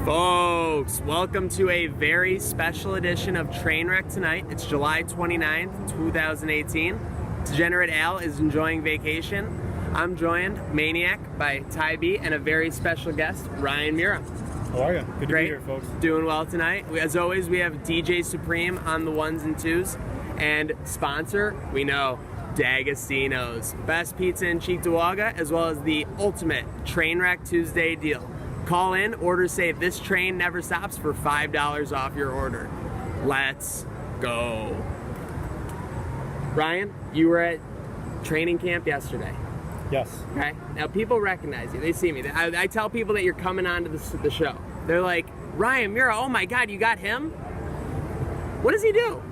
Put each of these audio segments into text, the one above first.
Folks, welcome to a very special edition of Trainwreck Tonight. It's July 29th, 2018. Degenerate Al is enjoying vacation. I'm joined, Maniac, by Ty B, and a very special guest, Ryan Mura. How are you? Good to Great. be here, folks. Doing well tonight. As always, we have DJ Supreme on the ones and twos. And sponsor, we know, D'Agostino's. Best pizza in Cheektowaga, as well as the ultimate Trainwreck Tuesday deal. Call in, order save This Train Never Stops for $5 off your order. Let's go. Ryan, you were at training camp yesterday. Yes. Okay. Now people recognize you. They see me. I tell people that you're coming on to the show. They're like, Ryan Mura, oh my God, you got him? What does he do?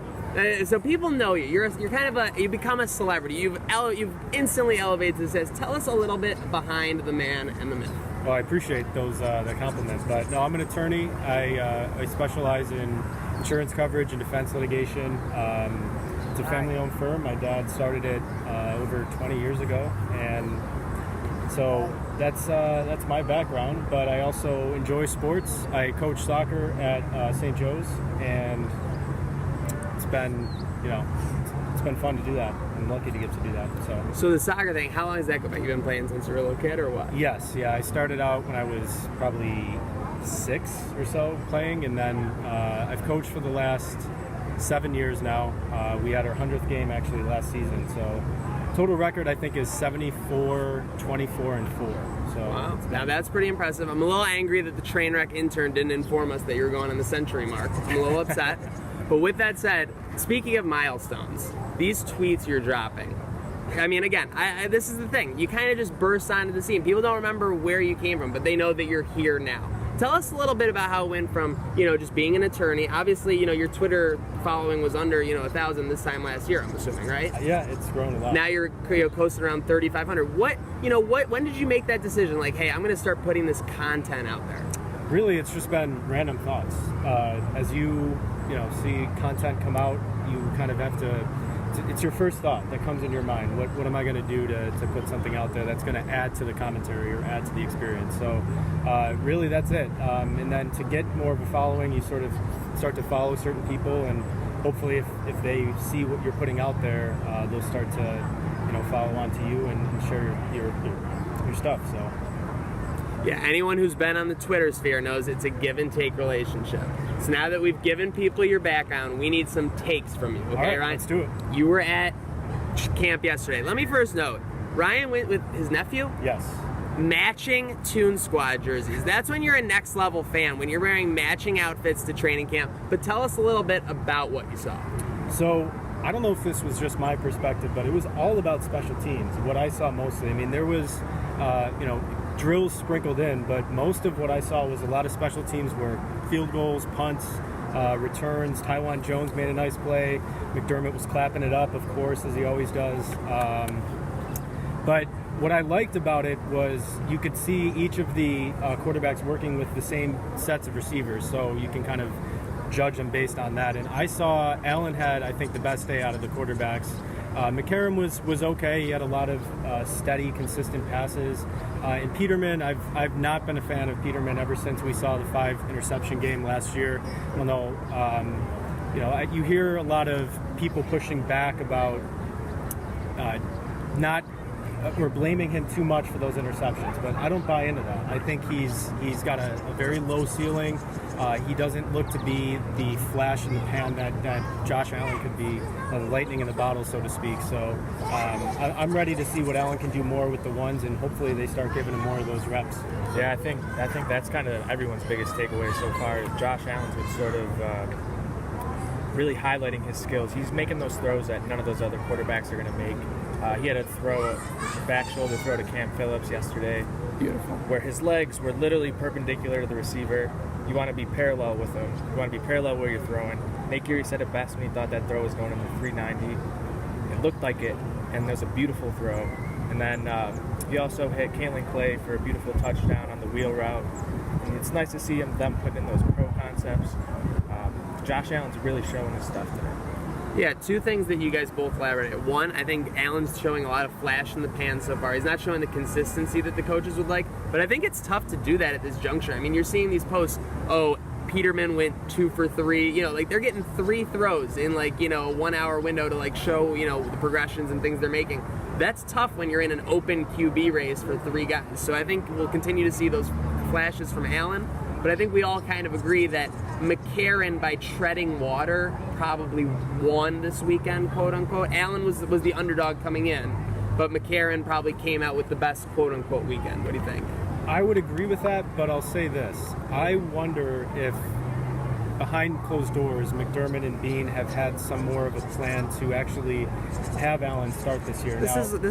So people know you. You're kind of you become a celebrity. You've instantly elevated to this. Tell us a little bit behind the man and the myth. Well, I appreciate those the compliments, but no, I'm an attorney. I specialize in insurance coverage and defense litigation. It's a family-owned firm. My dad started it over 20 years ago, and so that's my background. But I also enjoy sports. I coach soccer at St. Joe's, and it's been fun to do that. I'm lucky to get to do that. So the soccer thing, how long has that go back? You've been playing since you were a little kid, or what? Yes, yeah. I started out when I was probably 6 or so playing, and then I've coached for the last 7 years now. We had our 100th game actually last season, so total record I think is 74, 24, and 4. So wow. Now that's pretty impressive. I'm a little angry that the Trainwreck intern didn't inform us that you were going on the century mark. I'm a little upset. But with that said, speaking of milestones, these tweets you're dropping, I mean, again, this is the thing. You kind of just burst onto the scene. People don't remember where you came from, but they know that you're here now. Tell us a little bit about how it went from, just being an attorney. Obviously, your Twitter following was under, 1,000 this time last year, I'm assuming, right? Yeah, it's grown a lot. Now you're coasting around 3,500. When did you make that decision? Like, hey, I'm going to start putting this content out there. Really, it's just been random thoughts. As you see content come out, you kind of have to. It's your first thought that comes in your mind. What am I going to do to put something out there that's going to add to the commentary or add to the experience? So really, that's it. And then to get more of a following, you sort of start to follow certain people, and hopefully, if they see what you're putting out there, they'll start to follow on to you and share your stuff. So. Yeah, anyone who's been on the Twitter sphere knows it's a give and take relationship. So now that we've given people your background, we need some takes from you. Okay, all right, Ryan? let's do it. You were at camp yesterday. Let me first note, Ryan went with his nephew? Yes. Matching Toon Squad jerseys. That's when you're a next level fan, when you're wearing matching outfits to training camp. But tell us a little bit about what you saw. So, I don't know if this was just my perspective, but it was all about special teams. What I saw mostly, I mean, there was, drills sprinkled in, but most of what I saw was a lot of special teams were field goals, punts, returns. Tywan Jones made a nice play. McDermott was clapping it up, of course, as he always does. But what I liked about it was you could see each of the quarterbacks working with the same sets of receivers, so you can kind of judge them based on that. And I saw Allen had, I think, the best day out of the quarterbacks. McCarron was okay. He had a lot of steady, consistent passes. And Peterman, I've not been a fan of Peterman ever since we saw the 5 interception game last year. I don't know. You hear a lot of people pushing back about we're blaming him too much for those interceptions, but I don't buy into that. I think he's got a very low ceiling. He doesn't look to be the flash in the pan that Josh Allen could be, the lightning in the bottle, so to speak. So I'm ready to see what Allen can do more with the ones, and hopefully they start giving him more of those reps. Yeah, I think that's kind of everyone's biggest takeaway so far. Is Josh Allen's been sort of really highlighting his skills. He's making those throws that none of those other quarterbacks are going to make. He had a back shoulder throw to Cam Phillips yesterday. Beautiful. Where his legs were literally perpendicular to the receiver. You want to be parallel with him. You want to be parallel where you're throwing. Nate Geary said it best when he thought that throw was going in the 390. It looked like it, and there's a beautiful throw. And then he also hit Kalen Clay for a beautiful touchdown on the wheel route. And it's nice to see them putting in those pro concepts. Josh Allen's really showing his stuff today. Yeah, two things that you guys both elaborated. One, I think Allen's showing a lot of flash in the pan so far. He's not showing the consistency that the coaches would like, but I think it's tough to do that at this juncture. I mean, you're seeing these posts, oh, Peterman went 2 for 3, you know, like they're getting 3 throws in like, you know, 1 hour window to like show, you know, the progressions and things they're making. That's tough when you're in an open QB race for 3 guys. So I think we'll continue to see those flashes from Allen, but I think we all kind of agree that McCarron, by treading water, probably won this weekend, quote unquote. Allen was the underdog coming in, but McCarron probably came out with the best quote unquote weekend. What do you think? I would agree with that, but I'll say this. I wonder if behind closed doors, McDermott and Bean have had some more of a plan to actually have Allen start this year.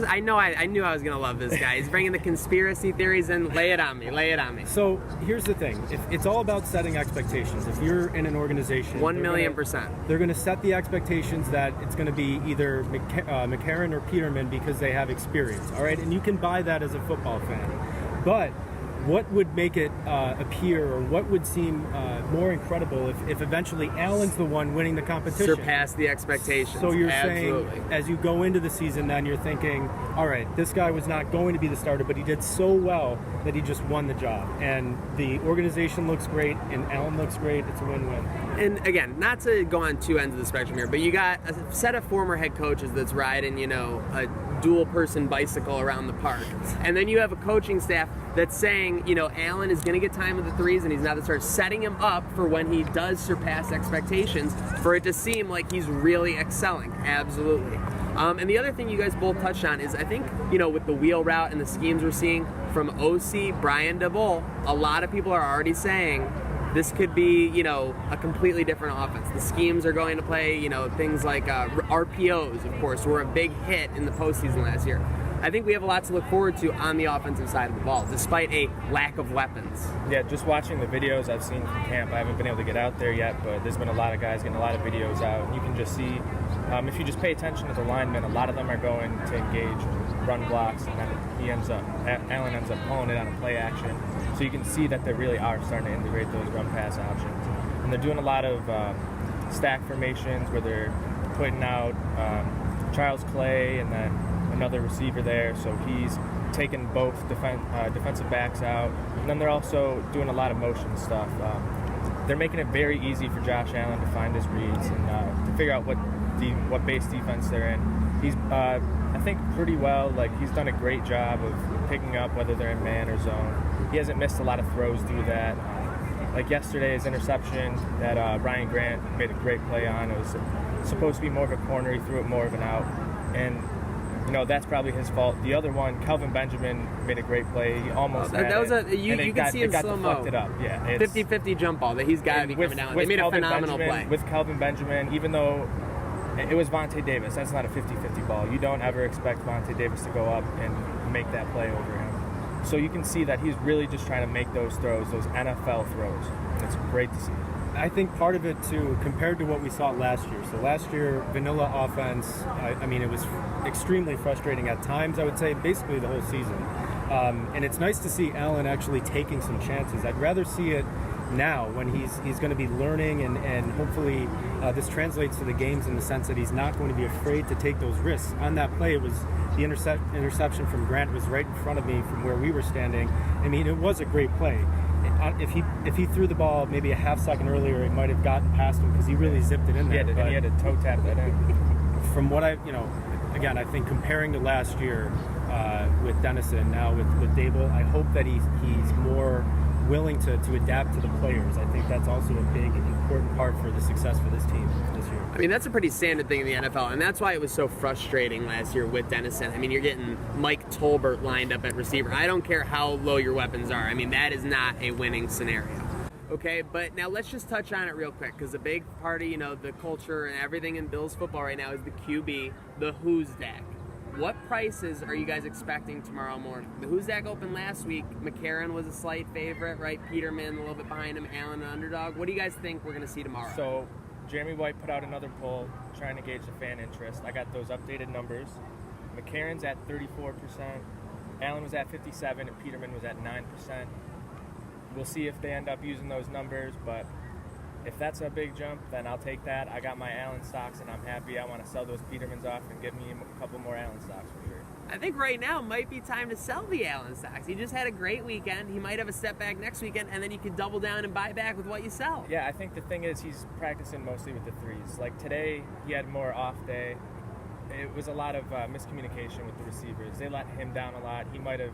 I knew I was going to love this guy. He's bringing the conspiracy theories and lay it on me. So here's the thing. It's all about setting expectations. If you're in an organization, 1,000,000%. They're going to set the expectations that it's going to be either McCarron or Peterman because they have experience. All right, and you can buy that as a football fan. But what would make it appear, or what would seem more incredible if eventually Allen's the one winning the competition? Surpass the expectations. So you're Absolutely. saying, as you go into the season, then you're thinking, all right, this guy was not going to be the starter, but he did so well that he just won the job. And the organization looks great, and Allen looks great. It's a win-win. And again, not to go on two ends of the spectrum here, but you got a set of former head coaches that's riding, you know, a dual-person bicycle around the park. And then you have a coaching staff that's saying, you know, Allen is going to get time with the threes and he's now to start setting him up for when he does surpass expectations for it to seem like he's really excelling. Absolutely. And the other thing you guys both touched on is, I think, you know, with the wheel route and the schemes we're seeing from OC Brian DeVol, a lot of people are already saying this could be, you know, a completely different offense. The schemes are going to play, you know, things like RPOs, of course, were a big hit in the postseason last year. I think we have a lot to look forward to on the offensive side of the ball, despite a lack of weapons. Yeah, just watching the videos I've seen from camp, I haven't been able to get out there yet, but there's been a lot of guys getting a lot of videos out, and you can just see, if you just pay attention to the linemen, a lot of them are going to engage run blocks, and then Allen ends up pulling it on a play action. So you can see that they really are starting to integrate those run pass options. And they're doing a lot of stack formations where they're putting out Charles Clay and then another receiver there, so he's taking both defensive backs out, and then they're also doing a lot of motion stuff. They're making it very easy for Josh Allen to find his reads and to figure out what base defense they're in. He's, I think, pretty well. Like, he's done a great job of picking up whether they're in man or zone. He hasn't missed a lot of throws through that. Like yesterday's interception that Ryan Grant made a great play on. It was supposed to be more of a corner. He threw it more of an out, and you know, that's probably his fault. The other one, Kelvin Benjamin made a great play. He almost had that was it, you can see in slow mo. It up. Yeah, 50-50 jump ball that he's got to be coming down. They made a phenomenal play. With Kelvin Benjamin, even though it was Vontae Davis, that's not a 50-50 ball. You don't ever expect Vontae Davis to go up and make that play over him. So you can see that he's really just trying to make those throws, those NFL throws. And it's great to see. I think part of it, too, compared to what we saw last year. So last year, vanilla offense, I mean, it was extremely frustrating at times, I would say, basically the whole season. And it's nice to see Allen actually taking some chances. I'd rather see it now when he's going to be learning, and hopefully this translates to the games in the sense that he's not going to be afraid to take those risks. On that play, it was the interception from Grant was right in front of me from where we were standing. I mean, it was a great play. If he threw the ball maybe a half second earlier, it might have gotten past him because he really zipped it in there. Yeah, he had to toe tap that in. From what again, I think comparing to last year with Dennison, now with Dable, I hope that he's more willing to adapt to the players. I think that's also a big, important part for the success for this team this year. I mean, that's a pretty standard thing in the NFL, and that's why it was so frustrating last year with Dennison. I mean, you're getting Mike Tolbert lined up at receiver. I don't care how low your weapons are. I mean, that is not a winning scenario. Okay, but now let's just touch on it real quick, because a big part of, you know, the culture and everything in Bills football right now is the QB, the WHOSDAQ. What prices are you guys expecting tomorrow morning? The WHOSDAQ opened last week. McCarron was a slight favorite, right? Peterman a little bit behind him. Allen an underdog. What do you guys think we're going to see tomorrow? So Jeremy White put out another poll trying to gauge the fan interest. I got those updated numbers. McCarron's at 34%. Allen was at 57%, and Peterman was at 9%. We'll see if they end up using those numbers, but if that's a big jump, then I'll take that. I got my Allen stocks, and I'm happy. I want to sell those Petermans off and give me a couple more Allen stocks for sure. I think right now might be time to sell the Allen stocks. He just had a great weekend. He might have a step back next weekend, and then you can double down and buy back with what you sell. Yeah, I think the thing is he's practicing mostly with the threes. Like today, he had more off day. It was a lot of miscommunication with the receivers. They let him down a lot. He might have,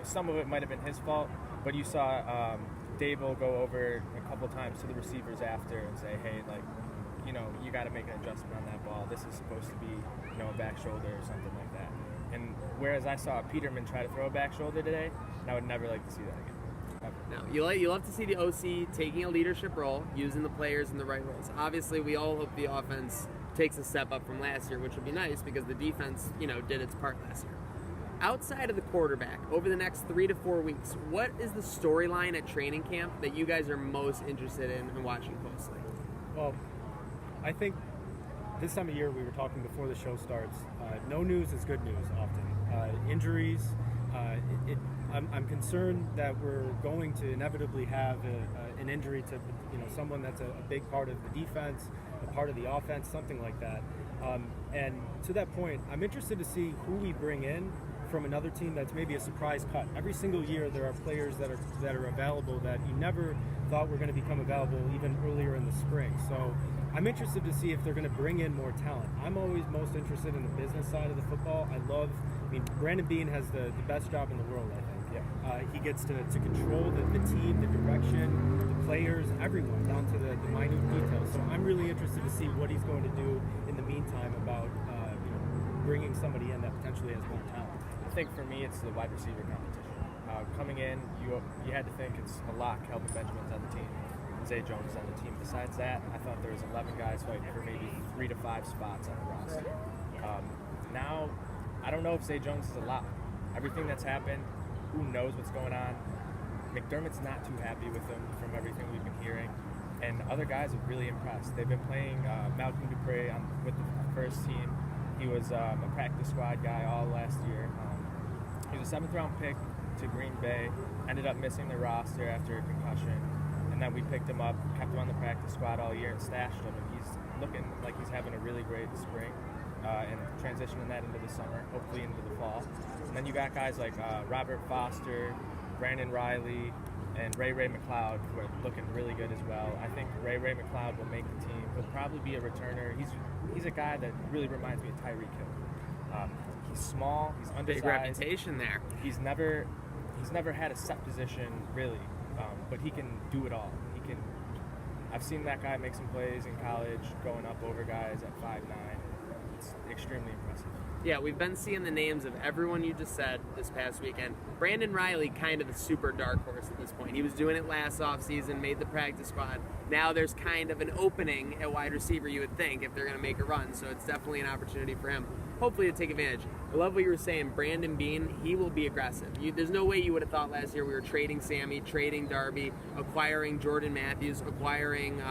some of it might have been his fault, but you saw Dable go over a couple times to the receivers after and say, hey, you got to make an adjustment on that ball. This is supposed to be, a back shoulder or something like that. And whereas I saw Peterman try to throw a back shoulder today, and I would never like to see that again. No, you love to see the OC taking a leadership role, using the players in the right roles. Obviously, we all hope the offense takes a step up from last year, which would be nice because the defense, did its part last year. Outside of the quarterback, over the next 3 to 4 weeks, what is the storyline at training camp that you guys are most interested in watching closely? Well, I think this time of year, we were talking before the show starts, no news is good news often. Injuries, I'm concerned that we're going to inevitably have an injury to someone that's a big part of the defense, a part of the offense, something like that. And to that point, I'm interested to see who we bring in from another team that's maybe a surprise cut. Every single year there are players that are available that you never thought were going to become available even earlier in the spring. So I'm interested to see if they're going to bring in more talent. I'm always most interested in the business side of the football. Brandon Beane has the best job in the world, I think. Yeah. He gets to control the team, the direction, the players, everyone, down to the minute details. So I'm really interested to see what he's going to do in the meantime about bringing somebody in that potentially has more talent. I think for me, it's the wide receiver competition. Coming in, you had to think it's a lock. Kelvin Benjamin's on the team. Zay Jones is on the team. Besides that, I thought there was 11 guys fighting for maybe 3 to 5 spots on the roster. Now, I don't know if Zay Jones is a lock. Everything that's happened, who knows what's going on. McDermott's not too happy with him from everything we've been hearing. And other guys have really impressed. They've been playing Malcolm Dupre with the first team. He was a practice squad guy all last year. He was a 7th-round pick to Green Bay, ended up missing the roster after a concussion, and then we picked him up, kept him on the practice squad all year and stashed him, and he's looking like he's having a really great spring and transitioning that into the summer, hopefully into the fall. And then you got guys like Robert Foster, Brandon Riley, and Ray McLeod, who are looking really good as well. I think Ray McLeod will make the team. He'll probably be a returner. He's a guy that really reminds me of Tyreek Hill. He's small. He's undersized. Big reputation there. He's never had a set position really, but he can do it all. I've seen that guy make some plays in college, going up over guys at 5'9". It's extremely impressive. Yeah, we've been seeing the names of everyone you just said this past weekend. Brandon Riley, kind of the super dark horse at this point. He was doing it last offseason, made the practice squad. Now there's kind of an opening at wide receiver, you would think, if they're going to make a run. So it's definitely an opportunity for him, hopefully, to take advantage. I love what you were saying. Brandon Beane, he will be aggressive. There's no way you would have thought last year we were trading Sammy, trading Darby, acquiring Jordan Matthews, acquiring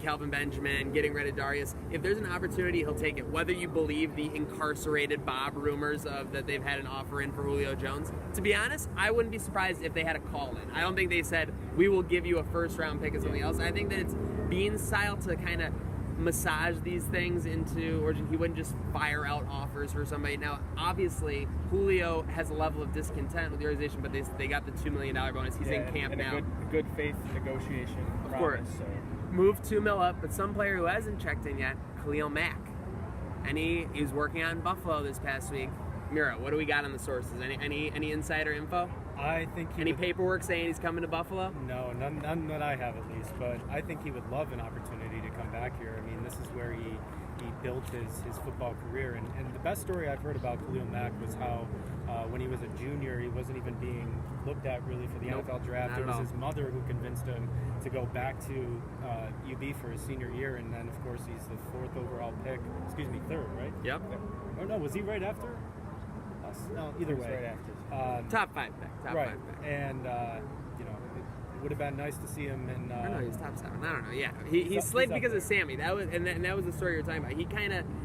Kelvin Benjamin, getting rid of Darius. If there's an opportunity, he'll take it. Whether you believe the incarcerated Bob rumors of that they've had an offer in for Julio Jones. To be honest, I wouldn't be surprised if they had a call in. I don't think they said, we will give you a first-round pick or something else. I think that it's Beane's style to kind of massage these things into, or he wouldn't just fire out offers for somebody. Now, obviously, Julio has a level of discontent with the organization, but they got the $2 million bonus. He's in camp now. A good faith negotiation. Of course. So. Moved $2 million up, but some player who hasn't checked in yet, Khalil Mack. And he was working out in Buffalo this past week. Mura, what do we got on the sources? Any insider info? I think any paperwork saying he's coming to Buffalo? No, none that I have at least. But I think he would love an opportunity to come back here. I mean, this is where he built his football career. And the best story I've heard about Khalil Mack was how when he was a junior, he wasn't even being looked at really for the NFL draft. It was his mother who convinced him to go back to UB for his senior year. And then, of course, he's the 4th overall pick. Excuse me, 3rd, right? Yep. Oh, no, was he right after? No, either way. Right after. Top 5 pick. Top 5 pick. And, it would have been nice to see him in... I don't know, he's top 7. I don't know, yeah. He's slipped because of Sammy. That was the story you were talking about.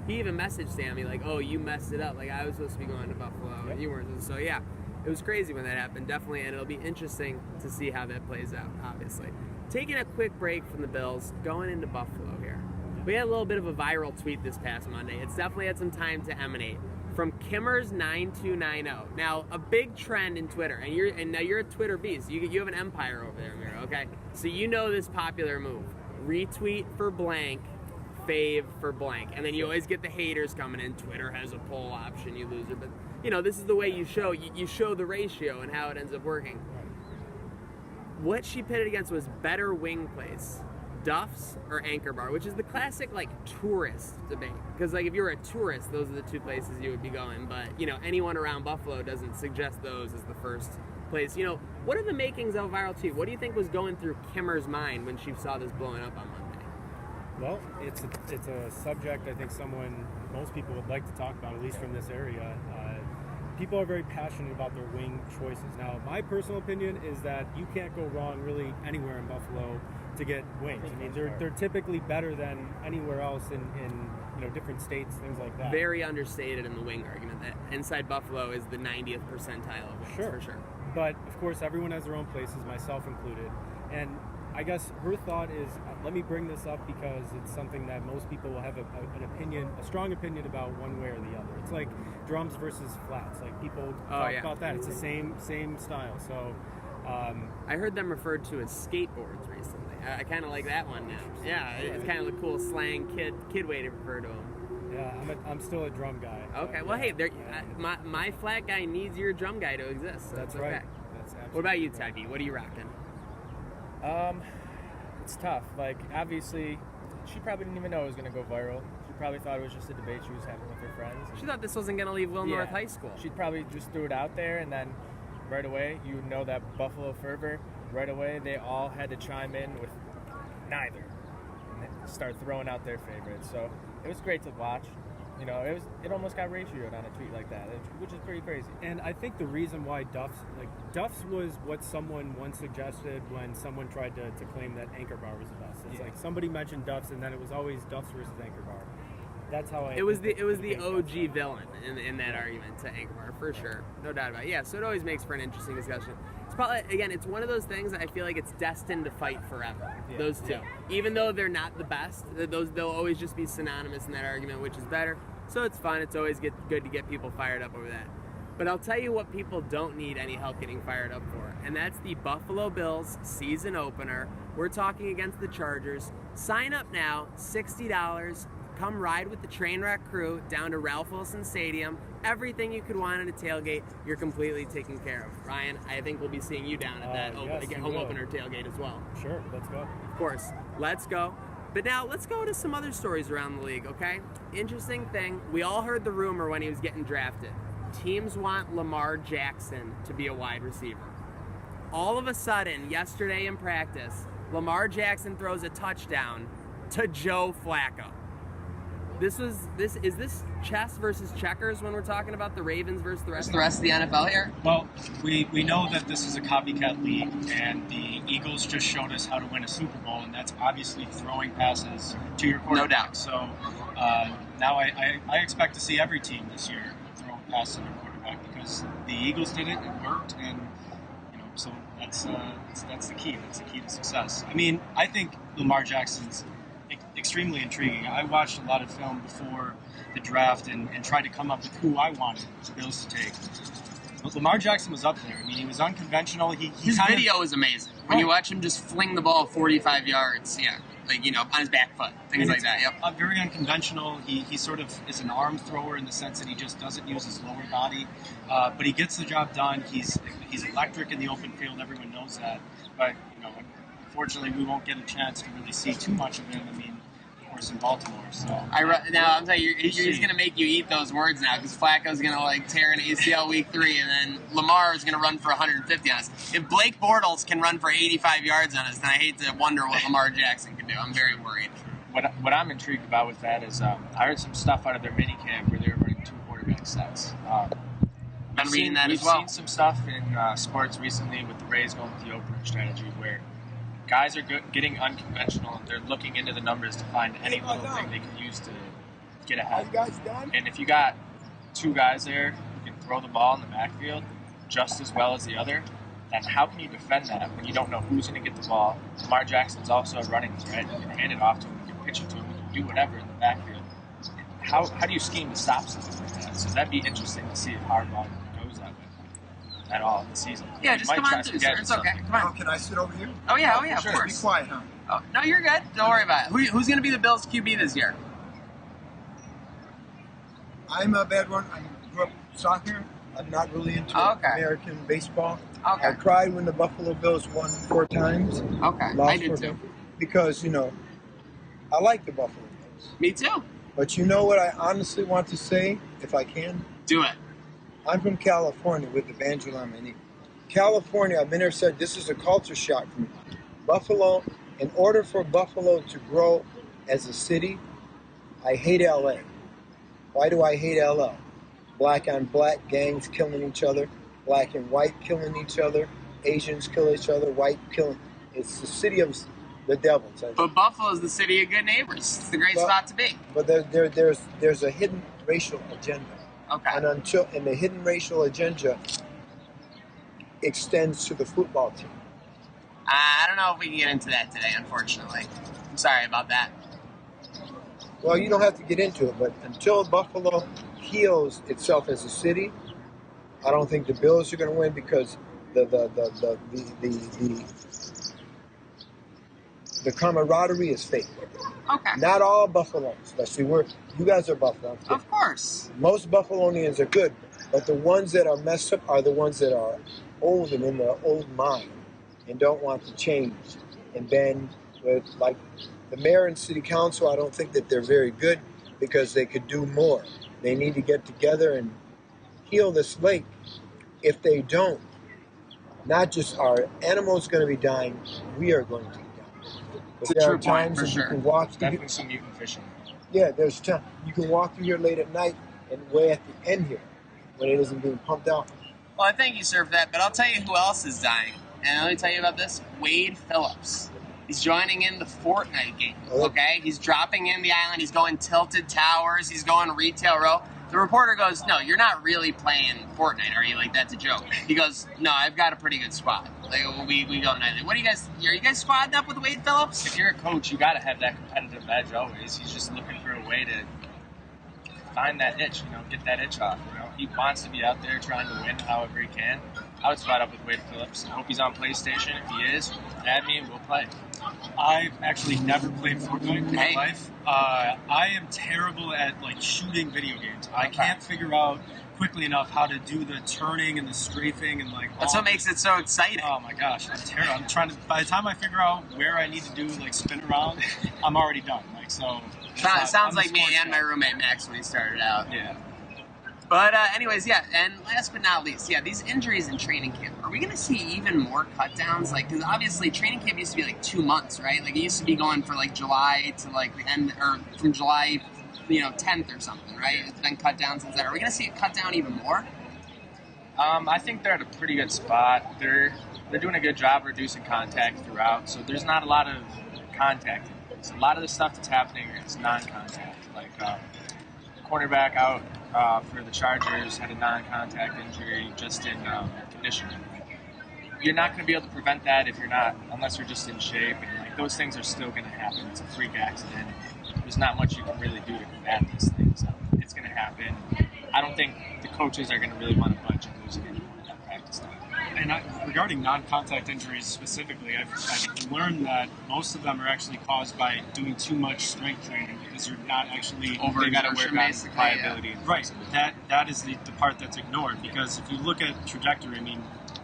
He even messaged Sammy, like, oh, you messed it up. Like, I was supposed to be going to Buffalo, and you weren't. So, yeah. it was crazy when that happened, definitely, and it'll be interesting to see how that plays out, obviously. Taking a quick break from the Bills, going into Buffalo here. We had a little bit of a viral tweet this past Monday. It's definitely had some time to emanate. From Kimmers9290. Now, a big trend in Twitter, and now you're a Twitter beast. You have an empire over there, Mura, okay? So you know this popular move. Retweet for blank, fave for blank. And then you always get the haters coming in. Twitter has a poll option, you loser. But, this is the way you show the ratio and how it ends up working. What she pitted against was better wing place. Duff's or Anchor Bar, which is the classic tourist debate. Because if you're a tourist, those are the two places you would be going. But anyone around Buffalo doesn't suggest those as the first place. What are the makings of a viral tweet? What do you think was going through Kimmer's mind when she saw this blowing up on Monday? Well, it's a subject I think most people would like to talk about, at least from this area. People are very passionate about their wing choices. Now, my personal opinion is that you can't go wrong really anywhere in Buffalo to get wings. I mean, they're typically better than anywhere else in different states, things like that. Very understated in the wing argument that inside Buffalo is the 90th percentile of wings, for sure. But of course, everyone has their own places, myself included. And I guess her thought is, let me bring this up because it's something that most people will have a strong opinion about one way or the other. It's like drums versus flats. People talk about that. It's the same style. So I heard them referred to as skateboards recently. I kind of like that one now. Yeah, it's kind of the cool slang kid way to refer to them. Yeah, I'm still a drum guy. Okay, well, hey, my flat guy needs your drum guy to exist. So that's okay. Right. That's absolutely. What about you, Teddy? What are you rocking? It's tough. Obviously, she probably didn't even know it was going to go viral. She probably thought it was just a debate she was having with her friends. She thought this wasn't going to leave Will North High School. She probably just threw it out there, and then right away, that Buffalo fervor, right away, they all had to chime in with neither and start throwing out their favorites. So it was great to watch. It almost got ratioed on a tweet like that, which is pretty crazy. And I think the reason why Duff's was what someone once suggested when someone tried to claim that Anchor Bar was the best. It's somebody mentioned Duff's, and then it was always Duff's versus Anchor Bar. That's how it was the OG villain in that argument to Anchor Bar, for sure, no doubt about it. Yeah, so it always makes for an interesting discussion. It's probably, again, it's one of those things that I feel like it's destined to fight forever. Yeah. Those two, even though they're not the best, they'll always just be synonymous in that argument, which is better. So it's fun. It's always good to get people fired up over that. But I'll tell you what people don't need any help getting fired up for, and that's the Buffalo Bills season opener. We're talking against the Chargers. Sign up now, $60. Come ride with the Trainwreck crew down to Ralph Wilson Stadium. Everything you could want at a tailgate, you're completely taken care of. Ryan, I think we'll be seeing you down at that home opener tailgate as well. Sure, let's go. Of course, let's go. But now let's go to some other stories around the league, okay? Interesting thing, we all heard the rumor when he was getting drafted. Teams want Lamar Jackson to be a wide receiver. All of a sudden, yesterday in practice, Lamar Jackson throws a touchdown to Joe Flacco. Is this chess versus checkers when we're talking about the Ravens versus the rest of the NFL here? Well, we know that this is a copycat league, and the Eagles just showed us how to win a Super Bowl, and that's obviously throwing passes to your quarterback. No doubt. So now I expect to see every team this year throw passes to their quarterback because the Eagles did it, it worked, and so that's the key. That's the key to success. I mean, I think Lamar Jackson's extremely intriguing. I watched a lot of film before the draft and tried to come up with who I wanted the Bills to take. But Lamar Jackson was up there. I mean, he was unconventional. His video is amazing. When you watch him just fling the ball 45 yards, on his back foot, things like that. Yep. Very unconventional. He sort of is an arm thrower in the sense that he just doesn't use his lower body, but he gets the job done. He's electric in the open field. Everyone knows that. But unfortunately, we won't get a chance to really see too much of him. I mean, of course, in Baltimore. So I'm telling you, he's going to make you eat those words now because Flacco's going to tear an ACL week 3, and then Lamar is going to run for 150 on us. If Blake Bortles can run for 85 yards on us, then I hate to wonder what Lamar Jackson can do. I'm very worried. What I'm intrigued about with that is I heard some stuff out of their mini camp where they were running 2 quarterback sets. Been reading that as well. We've seen some stuff in sports recently with the Rays going with the opening strategy where guys are getting unconventional. They're looking into the numbers to find any little thing they can use to get ahead. And if you got 2 guys there who can throw the ball in the backfield, just as well as the other, then how can you defend that when you don't know who's going to get the ball? Lamar Jackson's also a running threat. You can hand it off to him, you can pitch it to him, you can do whatever in the backfield. How do you scheme to stop something like that? So that'd be interesting to see if Harbaugh goes that way at all in the season. Yeah, He just might come try on some through, sir. gadget It's okay. stuff. Come Oh, on. can I sit over here? Oh, yeah, of sure. course. Be quiet, huh? Oh, no, you're good. Don't worry about it. Who's going to be the Bills QB this year? I'm a bad one. I grew up soccer. I'm not really into Okay. American baseball. Okay. I cried when the Buffalo Bills won 4 times. Okay, Lost I did 4 too. times. Because, I like the Buffalo Bills. Me too. But you know what I honestly want to say, if I can? Do it. I'm from California with the Banjo-Lamini. California, I've been there, said this is a culture shock for me. Buffalo, in order for Buffalo to grow as a city, I hate LA. Why do I hate LA? Black on black gangs killing each other, black and white killing each other, Asians kill each other, white killing. It's the city of the devils. But Buffalo's the city of good neighbors. It's the great Well- spot to be. But there's a hidden racial agenda. Okay. And the hidden racial agenda extends to the football team. I don't know if we can get into that today, unfortunately. I'm sorry about that. Well, you don't have to get into it, but until Buffalo heals itself as a city, I don't think the Bills are going to win because the camaraderie is fake. Okay. Not all Buffaloans. Let's see, you guys are Buffaloans. Of course. Most Buffalonians are good, but the ones that are messed up are the ones that are old and in their old mind and don't want to change and bend with, like, the mayor and city council. I don't think that they're very good because they could do more. They need to get together and heal this lake. If they don't, not just our animals going to be dying, we are going to be dying. But It's a there true are point, times for that sure. you can walk through. Definitely some mutant fishing. Yeah, there's time. You can walk through here late at night and way at the end here when it isn't being pumped out. Well, I thank you, sir, for that. But I'll tell you who else is dying. And let me tell you about this. Wade Phillips. He's joining in the Fortnite game, okay? He's dropping in the island. He's going Tilted Towers. He's going Retail Row. The reporter goes, no, you're not really playing Fortnite, are you? Like, that's a joke. He goes, no, I've got a pretty good squad. Like, we go nightly. What do you guys, are you guys squadding up with Wade Phillips? If you're a coach, you got to have that competitive edge always. He's just looking for a way to find that itch, get that itch off. He wants to be out there trying to win however he can. I would squad up with Wade Phillips. I hope he's on PlayStation. If he is, add me and we'll play. I've actually never played Fortnite in my Hey. life. I am terrible at shooting video games. I can't figure out quickly enough how to do the turning and the strafing and That's what makes it so exciting. Oh my gosh, I'm terrible. I'm trying to. By the time I figure out where I need to do spin around, I'm already done. Sounds I'm like a me sports and my guy. roommate Max when he started out. Yeah. But anyways, yeah, and last but not least, yeah, these injuries in training camp. Are we going to see even more cut downs? Because obviously training camp used to be 2 months, right? It used to be going for July to the end, or from July, 10th or something, right? It's been cut down since then. Are we going to see it cut down even more? I think they're at a pretty good spot. They're doing a good job reducing contact throughout, so there's not a lot of contact. So a lot of the stuff that's happening is non-contact. Cornerback out for the Chargers had a non-contact injury just in conditioning. You're not going to be able to prevent that unless you're just in shape, and those things are still going to happen. It's a freak accident. There's not much you can really do to combat these things. It's going to happen. I don't think the coaches are going to really want to budge and lose any more of that practice time. And regarding non-contact injuries specifically, I've learned that most of them are actually caused by doing too much strength training because you're not actually Overexertion, they got to work on basically, pliability. Right. That is the part that's ignored because if you look at trajectory,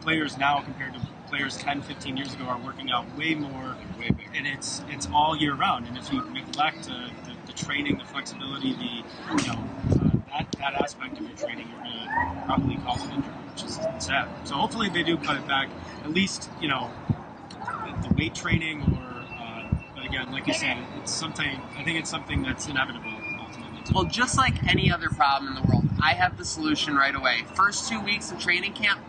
players now compared to players 10, 15 years ago are working out way more, and it's all year round. And if you neglect the training, the flexibility, that aspect of your training, you're going to probably cause an injury, which is sad. So hopefully they do cut it back, at least, the weight training but again, like you said, I think it's something that's inevitable ultimately. Well, just like any other problem in the world, I have the solution right away. First 2 weeks of training camp,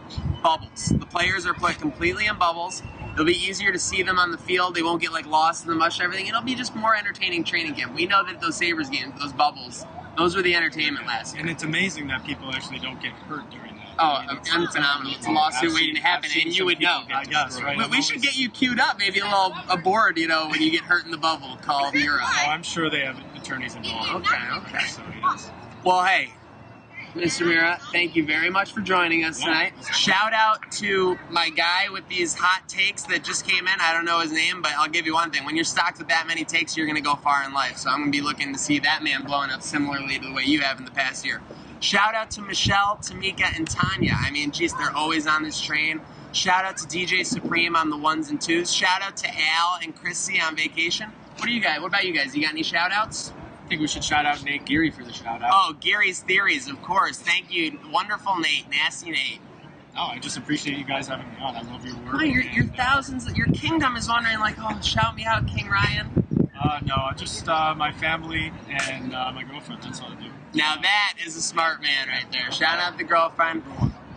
bubbles. The players are put completely in bubbles. It'll be easier to see them on the field. They won't get lost in the mush and everything. It'll be just more entertaining training camp. We know that those Sabres games, those bubbles, those were the entertainment last year. And it's amazing that people actually don't get hurt during that. I'm phenomenal. It's a lawsuit waiting to happen, I've seen and you some would know. people get destroyed. Right. But we should get you queued up, maybe a little aboard, when you get hurt in the bubble. Call Mura. Oh, I'm sure they have attorneys involved. Okay. So, yes. Well, hey, Mr. Mura, thank you very much for joining us tonight. Shout out to my guy with these hot takes that just came in. I don't know his name, but I'll give you one thing. When you're stocked with that many takes, you're going to go far in life. So I'm going to be looking to see that man blowing up similarly to the way you have in the past year. Shout out to Michelle, Tamika, and Tanya. I mean, geez, they're always on this train. Shout out to DJ Supreme on the ones and twos. Shout out to Al and Chrissy on vacation. What about you guys? You got any shout outs? I think we should shout out Nate Geary for the shout out. Oh, Gary's Theories, of course. Thank you. Wonderful Nate. Nasty Nate. No, I just appreciate you guys having me on. I love your work. Oh, your thousands, your kingdom is wondering, shout me out, King Ryan. No, just my family and my girlfriend. That's all I do. Now that is a smart man right there. Shout out the girlfriend.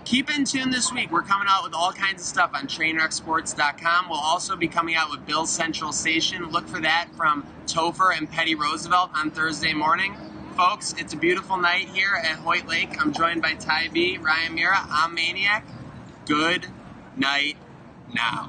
Keep in tune this week. We're coming out with all kinds of stuff on TrainwreckSports.com. We'll also be coming out with Bill's Central Station. Look for that from Topher and Petty Roosevelt on Thursday morning. Folks, it's a beautiful night here at Hoyt Lake. I'm joined by Ty B, Ryan Mura. I'm Maniac. Good night now.